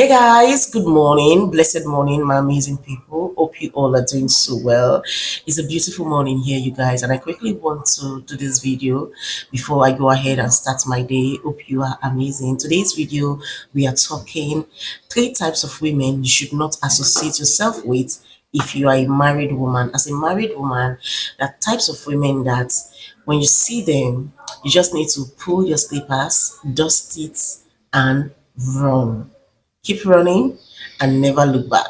Hey guys, good morning, blessed morning, my amazing people. Hope you all are doing so well. It's a beautiful morning here, you guys, and I quickly want to do this video before I go ahead and start my day. Hope you are amazing. Today's video, we are talking three types of women you should not associate yourself with if you are a married woman. As a married woman, there are types of women that when you see them, you just need to pull your slippers, dust it, and run. Keep running and never look back.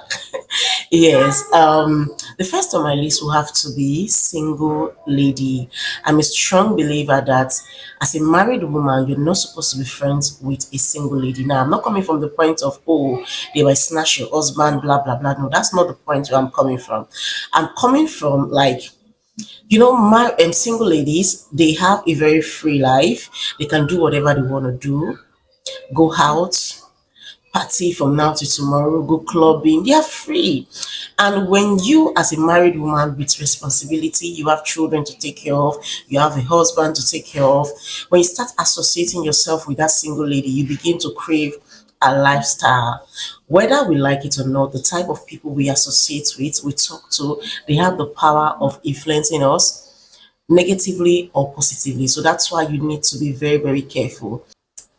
Yes, the first on my list will have to be single lady. I'm a strong believer that as a married woman, you're not supposed to be friends with a single lady. Now, I'm not coming from the point of, oh, they might snatch your husband, blah, blah, blah. No, that's not the point where I'm coming from. I'm coming from like, my single ladies, they have a very free life. They can do whatever they want to do, go out, party from now to tomorrow, go clubbing. They are free. And when you, as a married woman with responsibility, you have children to take care of, you have a husband to take care of, when you start associating yourself with that single lady, you begin to crave a lifestyle. Whether we like it or not, the type of people we associate with, we talk to, they have the power of influencing us negatively or positively. So that's why you need to be very, very careful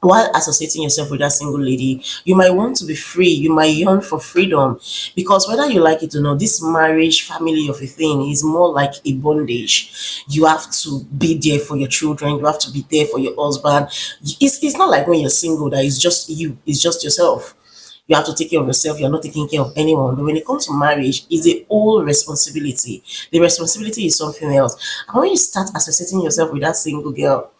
while associating yourself with that single lady. You might want to be free, you might yearn for freedom, because whether you like it or not, this marriage family of a thing is more like a bondage. You have to be there for your children, you have to be there for your husband. It's not like when you're single that it's just you, it's just yourself. You have to take care of yourself, you're not taking care of anyone. But when it comes to marriage, it's a whole responsibility. The responsibility is something else. And when you start associating yourself with that single girl,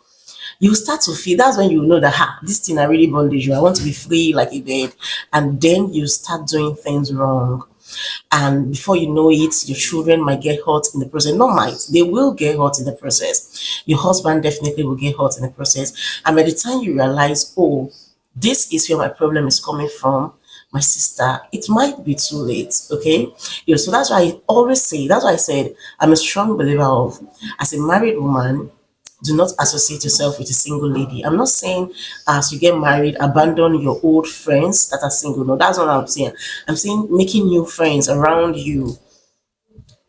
you start to feel, that's when you know that this thing I really bondage you. I want to be free like a bird. And then you start doing things wrong. And before you know it, your children might get hurt in the process. Not might, they will get hurt in the process. Your husband definitely will get hurt in the process. And by the time you realize, oh, this is where my problem is coming from, my sister, it might be too late. Okay. So that's why I always say, that's why I said I'm a strong believer of, as a married woman, do not associate yourself with a single lady. I'm not saying as you get married, abandon your old friends that are single. No, that's not what I'm saying. I'm saying making new friends around you,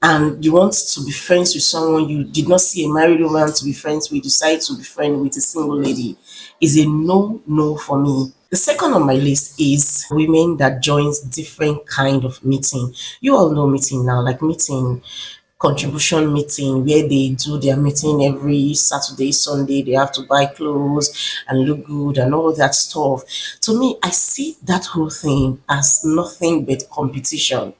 and you want to be friends with someone you did not see a married woman to be friends with, decide to be friend with a single lady, is a no for me. The second on my list is women that joins different kind of meeting. You all know meeting now, like meeting, contribution meeting, where they do their meeting every Saturday, Sunday. They have to buy clothes and look good and all that stuff. To me, I see that whole thing as nothing but competition.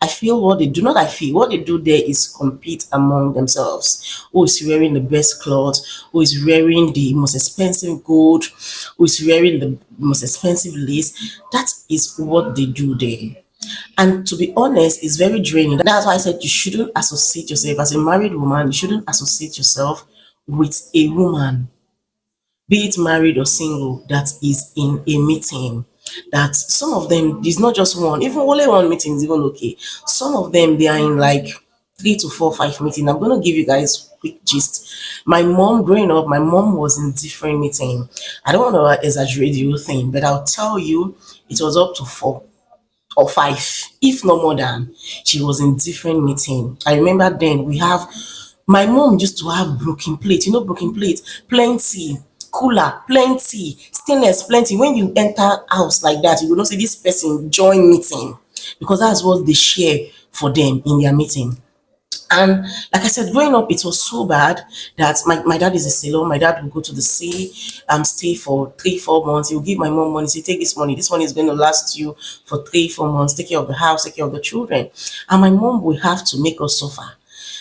I feel what they do not, I feel what they do there is compete among themselves. Who is wearing the best clothes? Who is wearing the most expensive gold? Who is wearing the most expensive lace? That is what they do there. And to be honest, it's very draining. That's why I said you shouldn't associate yourself as a married woman. You shouldn't associate yourself with a woman, be it married or single, that is in a meeting. That some of them is not just one, even only one meeting is even okay. Some of them they are in like 3 to 4, 5 meetings. I'm gonna give you guys quick gist. My mom, growing up, my mom was in different meeting. I don't want to exaggerate the whole thing, but I'll tell you, it was up to 4 or 5, if not more than. She was in different meeting. I remember then we have, my mom used to have broken plate, broken plate, plenty, cooler, plenty, stainless, plenty. When you enter house like that, you will not see this person join meeting, because that's what they share for them in their meeting. And like I said, growing up, it was so bad that my dad is a sailor. My dad will go to the sea and stay for 3, 4 months. He will give my mom money. Say, take this money. This money is going to last you for 3, 4 months. Take care of the house, take care of the children. And my mom will have to make us suffer.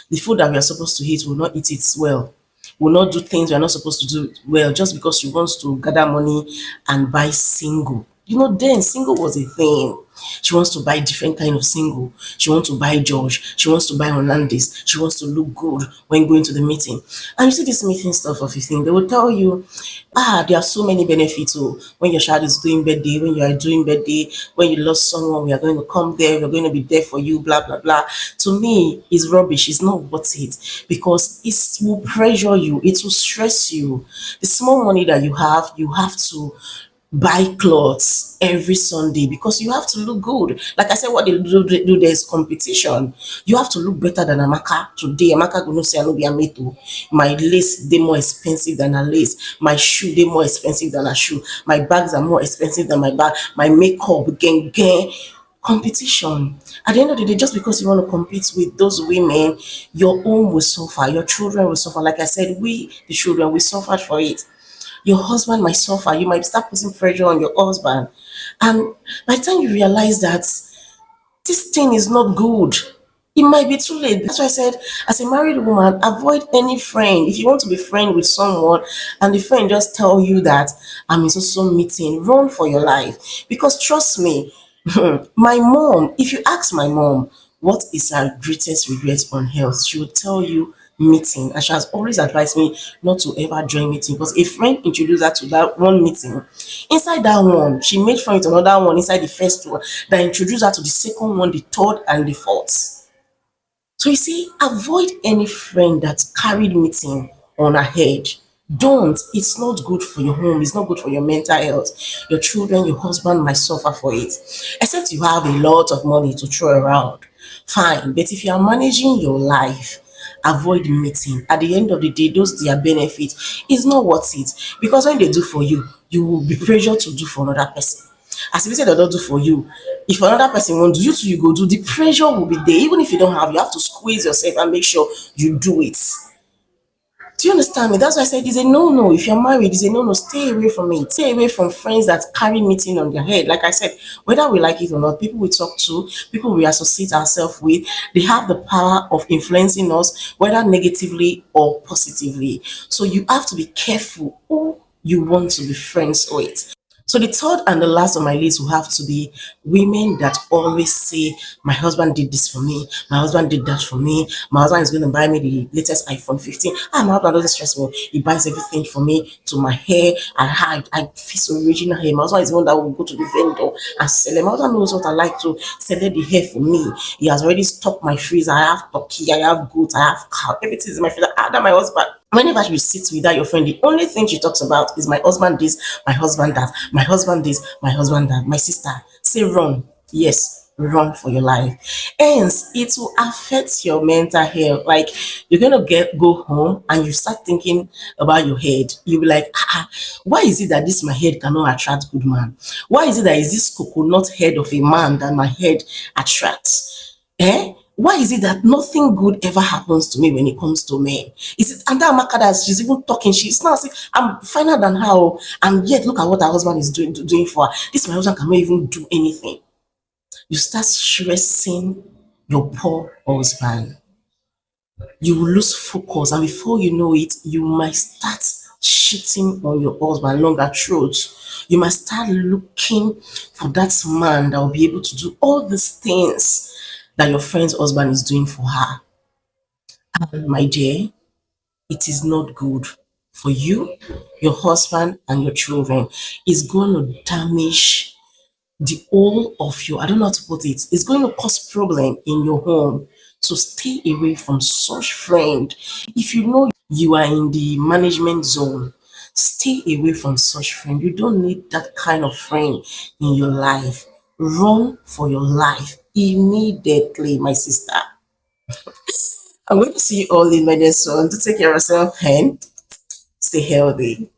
The food that we are supposed to eat, will not eat it well. Will not do things we are not supposed to do well, just because she wants to gather money and buy single. Then single was a thing. She wants to buy different kind of single. She wants to buy George. She wants to buy Hollandis. She wants to look good when going to the meeting. And you see this meeting stuff of a thing. They will tell you, there are so many benefits. Oh, when your child is doing birthday, when you are doing birthday, when you lost someone, we are going to come there. We are going to be there for you. Blah blah blah. To me, it's rubbish. It's not worth it, because it will pressure you. It will stress you. The small money that you have to buy clothes every Sunday because you have to look good. Like I said, what they do there's competition. You have to look better than Amaka today. Amaka go no say I no be Ameto. My lace they more expensive than her lace. My shoe they more expensive than her shoe. My bags are more expensive than my bag. My makeup, gang. Competition. At the end of the day, just because you want to compete with those women, your own will suffer, your children will suffer. Like I said, we the children we suffered for it. Your husband might suffer. You might start putting pressure on your husband. And by the time you realize that this thing is not good, it might be too late. That's why I said, as a married woman, avoid any friend. If you want to be friend with someone and the friend just tell you that I'm in so meeting, run for your life. Because trust me, my mom, if you ask my mom what is her greatest regret on health, she will tell you meeting. And she has always advised me not to ever join meeting because a friend introduced her to that one meeting. Inside that one, she made friends with another one inside the first one that introduced her to the second one, the third, and the fourth. So you see, avoid any friend that carried meeting on her head. Don't. It's not good for your home. It's not good for your mental health. Your children, your husband might suffer for it. Except you have a lot of money to throw around. Fine. But if you are managing your life, avoid meeting. At the end of the day, those their benefits is not worth it. Because when they do for you, you will be pressured to do for another person. As if you say they don't do for you, if another person won't do, you too you go do, the pressure will be there. Even if you don't have, you have to squeeze yourself and make sure you do it. Do you understand me? That's why I said it's a no-no. If you're married, it's a no-no. Stay away from it. Stay away from friends that carry meeting on their head. Like I said, whether we like it or not, people we talk to, people we associate ourselves with, they have the power of influencing us, whether negatively or positively. So you have to be careful who you want to be friends with. So the third and the last on my list will have to be women that always say, my husband did this for me, my husband did that for me, my husband is going to buy me the latest iPhone 15. Ah, my husband doesn't stress me. He buys everything for me, to my hair. I fix original hair. My husband is the one that will go to the vendor and sell it. My husband knows what I like to sell the hair for me. He has already stocked my freezer. I have turkey, I have goat, I have cow. Everything is in my freezer. Ah, that my husband. Whenever you sit with that your friend, the only thing she talks about is my husband this, my husband that, my husband this, my husband that. My sister, say run. Yes, run for your life. Hence, it will affect your mental health. Like you're gonna go home and you start thinking about your head. You'll be like, why is it that this my head cannot attract good man? Why is it that is this coconut head of a man that my head attracts? Eh? Why is it that nothing good ever happens to me when it comes to men? Is it and that Makada, she's even talking, she's now saying, I'm finer than her, oh, and yet look at what her husband is doing for her. This my husband cannot even do anything. You start stressing your poor husband. You will lose focus, and before you know it, you might start cheating on your husband longer truth. You might start looking for that man that will be able to do all these things that your friend's husband is doing for her. And my dear, it is not good for you, your husband, and your children. It's going to damage the whole of you. I don't know how to put it. It's going to cause problem in your home. So stay away from such friend. If you know you are in the management zone, stay away from such friend. You don't need that kind of friend in your life. Run for your life immediately, my sister. I'm going to see you all in my next one. To take care of yourself and stay healthy.